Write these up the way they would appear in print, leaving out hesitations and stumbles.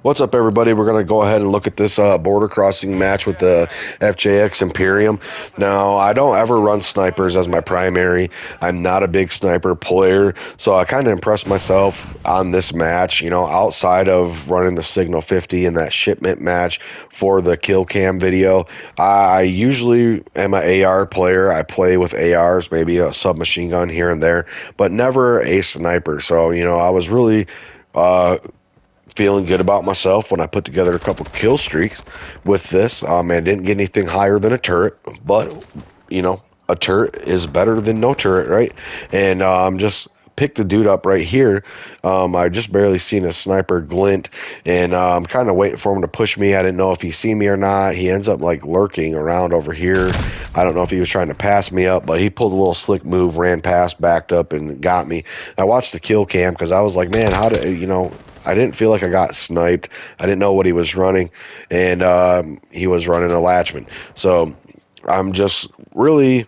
What's up, everybody? We're going to go ahead and look at this border crossing match with the FJX Imperium. Now, I don't ever run snipers as my primary. I'm not a big sniper player, so I kind of impressed myself on this match, outside of running the Signal 50 in that shipment match for the kill cam video. I usually am an AR player. I play with ARs, maybe a submachine gun here and there, but never a sniper. So, I was really feeling good about myself when I put together a couple kill streaks with this. And didn't get anything higher than a turret, but a turret is better than no turret, right? And just picked the dude up right here. I just barely seen a sniper glint, and I'm kind of waiting for him to push me. I didn't know if he see me or not. He ends up like lurking around over here. I don't know if he was trying to pass me up, but he pulled a little slick move, ran past, backed up, and got me. I watched the kill cam because I was like, man, how did I didn't feel like I got sniped. I didn't know what he was running, and he was running a Latchman. So I'm just really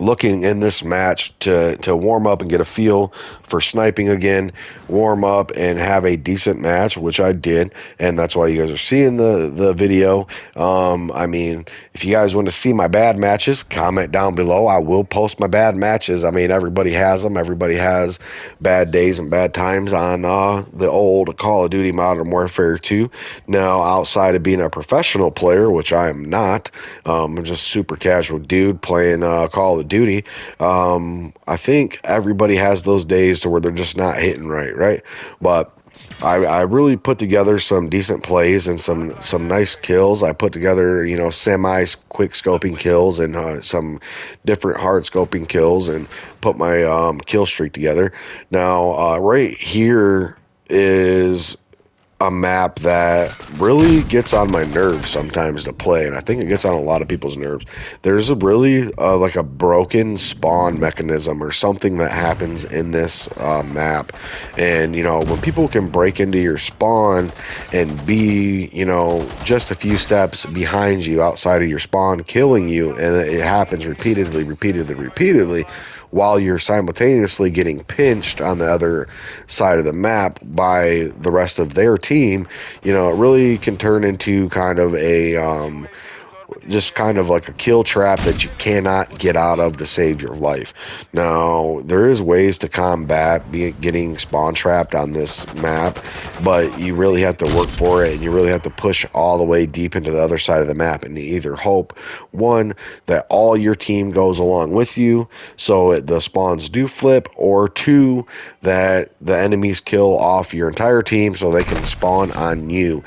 looking in this match to warm up and get a feel for sniping again, warm up and have a decent match, which I did, and that's why you guys are seeing the video. I mean, if you guys want to see my bad matches, comment down below. I will post my bad matches. I mean, everybody has them. Everybody has bad days and bad times on the old Call of Duty Modern Warfare 2. Now, outside of being a professional player, which I am not, I'm just a super casual dude playing Call of Duty. I think everybody has those days to where they're just not hitting right? But I really put together some decent plays and some nice kills. I put together, semi quick scoping kills and some different hard scoping kills and put my kill streak together. Now, right here is a map that really gets on my nerves sometimes to play, and I think it gets on a lot of people's nerves. There's a really like a broken spawn mechanism or something that happens in this map, and when people can break into your spawn and be just a few steps behind you outside of your spawn, killing you, and it happens repeatedly while you're simultaneously getting pinched on the other side of the map by the rest of their team, it really can turn into kind of a just kind of like a kill trap that you cannot get out of to save your life. Now, there is ways to combat getting spawn trapped on this map, but you really have to work for it, and you really have to push all the way deep into the other side of the map and either hope, one, that all your team goes along with you so the spawns do flip, or two, that the enemies kill off your entire team so they can spawn on you.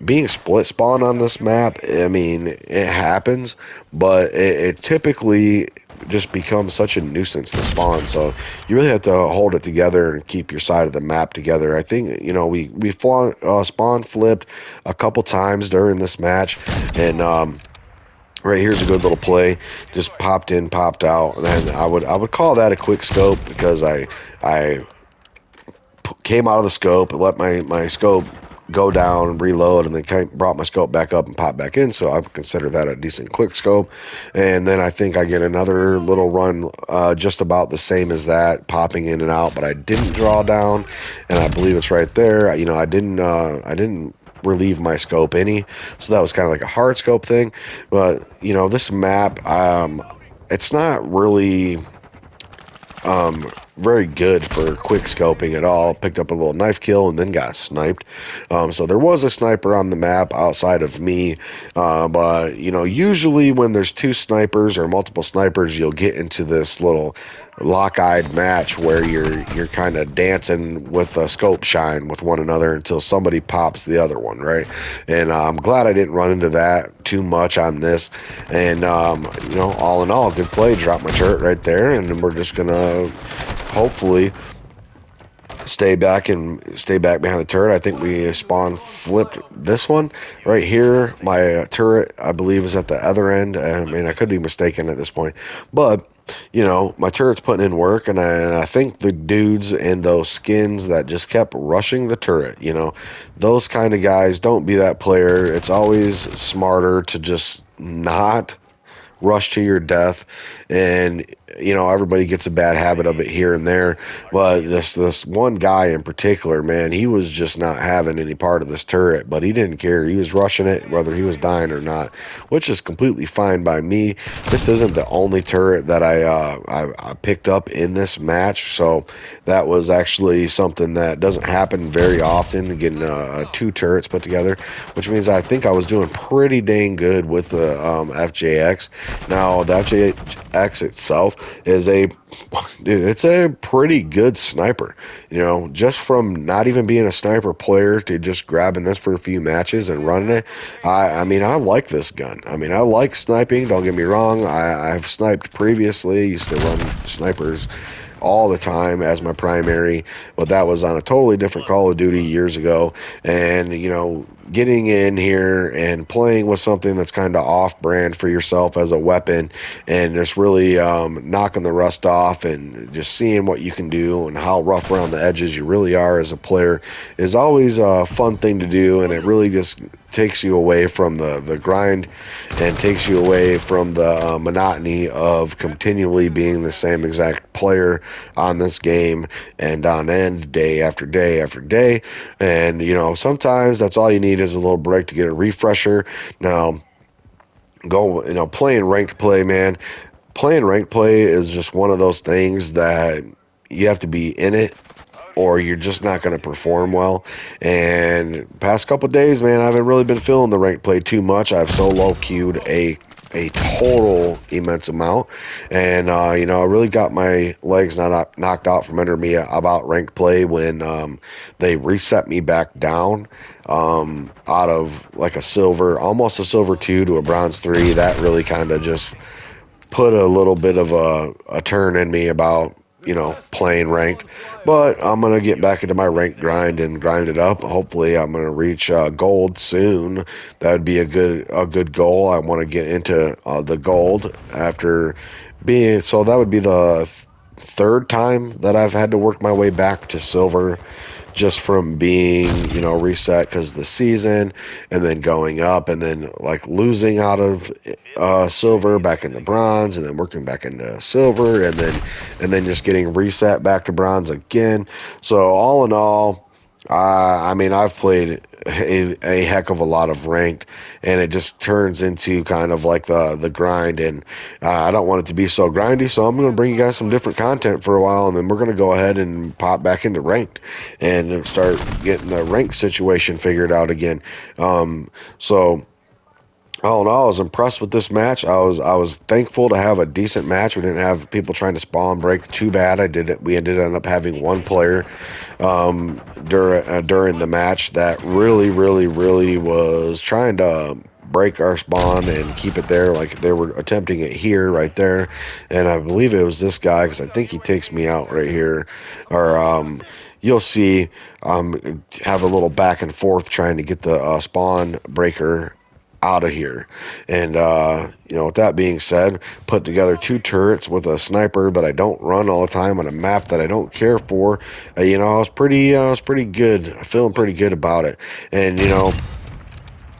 Being split spawn on this map, I mean, it happens, but it typically just becomes such a nuisance to spawn. So you really have to hold it together and keep your side of the map together. I think we spawn flipped a couple times during this match, and right here's a good little play. Just popped in, popped out, and then I would call that a quick scope because I came out of the scope, let my scope go down and reload, and then brought my scope back up and popped back in. So I consider that a decent quick scope. And then I think I get another little run just about the same as that, popping in and out, but I didn't draw down, and I believe it's right there. I didn't relieve my scope any, so that was kind of like a hard scope thing. But this map, it's not really very good for quick scoping at all. Picked up a little knife kill and then got sniped. So there was a sniper on the map outside of me, but usually when there's two snipers or multiple snipers, you'll get into this little lock-eyed match where you're kind of dancing with a scope shine with one another until somebody pops the other one, right? And I'm glad I didn't run into that too much on this. And all in all, good play. Drop my turret right there, and then we're just gonna hopefully stay back behind the turret. I think we spawn flipped this one right here. My turret, I believe, is at the other end. I mean, I could be mistaken at this point, but my turret's putting in work, and I think the dudes in those skins that just kept rushing the turret, those kind of guys, don't be that player. It's always smarter to just not rush to your death and everybody gets a bad habit of it here and there, but this one guy in particular, man, he was just not having any part of this turret, but he didn't care. He was rushing it whether he was dying or not, which is completely fine by me. This isn't the only turret that I picked up in this match, so that was actually something that doesn't happen very often, getting two turrets put together, which means I think I was doing pretty dang good with the FJX. Now, the FJX itself is it's a pretty good sniper. Just from not even being a sniper player to just grabbing this for a few matches and running it. I mean, I like this gun. I mean, I like sniping. Don't get me wrong. I've sniped previously. Used to run snipers all the time as my primary, but that was on a totally different Call of Duty years ago. And getting in here and playing with something that's kind of off brand for yourself as a weapon, and just really knocking the rust off and just seeing what you can do and how rough around the edges you really are as a player is always a fun thing to do. And it really just takes you away from the grind and takes you away from the monotony of continually being the same exact player on this game and on end day after day after day. And sometimes that's all you need is a little break to get a refresher. Now, playing ranked play, man, playing ranked play is just one of those things that you have to be in it or you're just not going to perform well. And past couple days, man, I haven't really been feeling the ranked play too much. I've solo queued a total immense amount, and I really got my legs not knocked out from under me about ranked play when they reset me back down out of like a silver, almost a silver 2 to a bronze 3. That really kind of just put a little bit of a turn in me about playing ranked. But I'm gonna get back into my ranked grind and grind it up. Hopefully I'm gonna reach gold soon. That would be a good goal. I want to get into the gold after being, so that would be the third time that I've had to work my way back to silver, just from being reset because the season, and then going up, and then like losing out of silver back into bronze, and then working back into silver, and then just getting reset back to bronze again. So all in all, I mean, I've played a heck of a lot of ranked, and it just turns into kind of like the grind, and I don't want it to be so grindy, so I'm going to bring you guys some different content for a while, and then we're going to go ahead and pop back into ranked and start getting the ranked situation figured out again. So all in all, I was impressed with this match. I was thankful to have a decent match. We didn't have people trying to spawn break too bad. We ended up having one player during the match that really was trying to break our spawn and keep it there, like they were attempting it here, right there. And I believe it was this guy, because I think he takes me out right here. Or you'll see have a little back and forth trying to get the spawn breaker out of here. And with that being said, put together two turrets with a sniper that I don't run all the time on a map that I don't care for. I was pretty good, feeling pretty good about it. And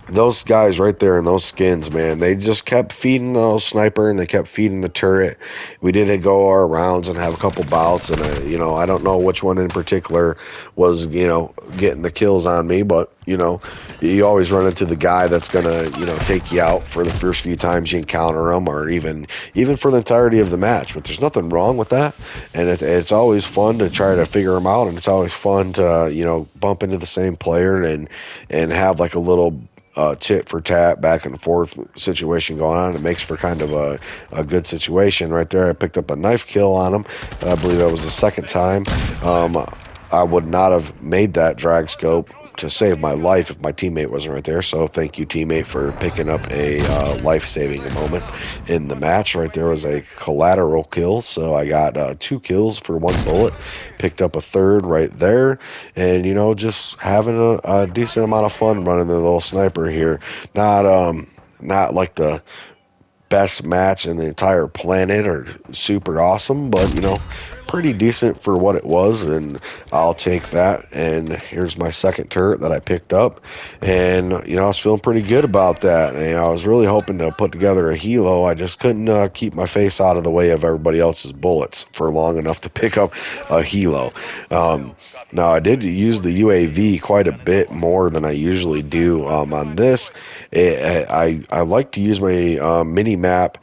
those guys right there in those skins, man, they just kept feeding the sniper and they kept feeding the turret. We did go our rounds and have a couple bouts, and I don't know which one in particular was getting the kills on me, but you always run into the guy that's gonna take you out for the first few times you encounter him, or even for the entirety of the match. But there's nothing wrong with that, and it's always fun to try to figure them out, and it's always fun to bump into the same player and have like a little tit for tat back and forth situation going on. It makes for kind of a good situation right there. I picked up a knife kill on him. I believe that was the second time. I would not have made that drag scope to save my life if my teammate wasn't right there. So thank you, teammate, for picking up a life-saving moment in the match. Right there was a collateral kill, so I got 2 kills for 1 bullet. Picked up a third right there, and just having a decent amount of fun running the little sniper here. Not like the best match in the entire planet or super awesome, but pretty decent for what it was, and I'll take that. And here's my second turret that I picked up, and I was feeling pretty good about that. And I was really hoping to put together a helo. I just couldn't keep my face out of the way of everybody else's bullets for long enough to pick up a helo. Now I did use the UAV quite a bit more than I usually do on this. I like to use my mini map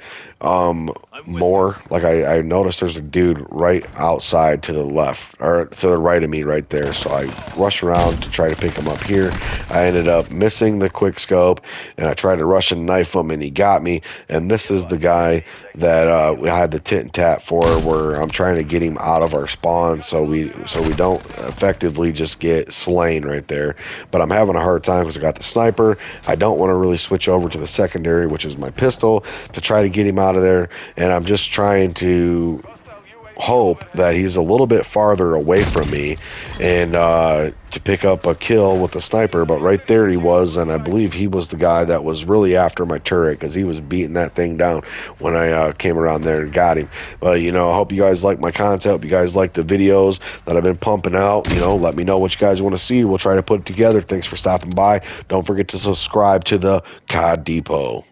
more. Like I noticed there's a dude right outside to the left, or to the right of me right there, so I rushed around to try to pick him up here. I ended up missing the quick scope, and I tried to rush and knife him, and he got me. And this is the guy that we had the tit and tat for, where I'm trying to get him out of our spawn so we don't effectively just get slain right there. But I'm having a hard time because I got the sniper. I don't want to really switch over to the secondary, which is my pistol, to try to get him out of there. And I'm just trying to hope that he's a little bit farther away from me, and to pick up a kill with the sniper. But right there he was, and I believe he was the guy that was really after my turret, because he was beating that thing down when I came around there and got him. But I hope you guys like my content. Hope you guys like the videos that I've been pumping out. Let me know what you guys want to see. We'll try to put it together. Thanks for stopping by. Don't forget to subscribe to the C.O.D Depot.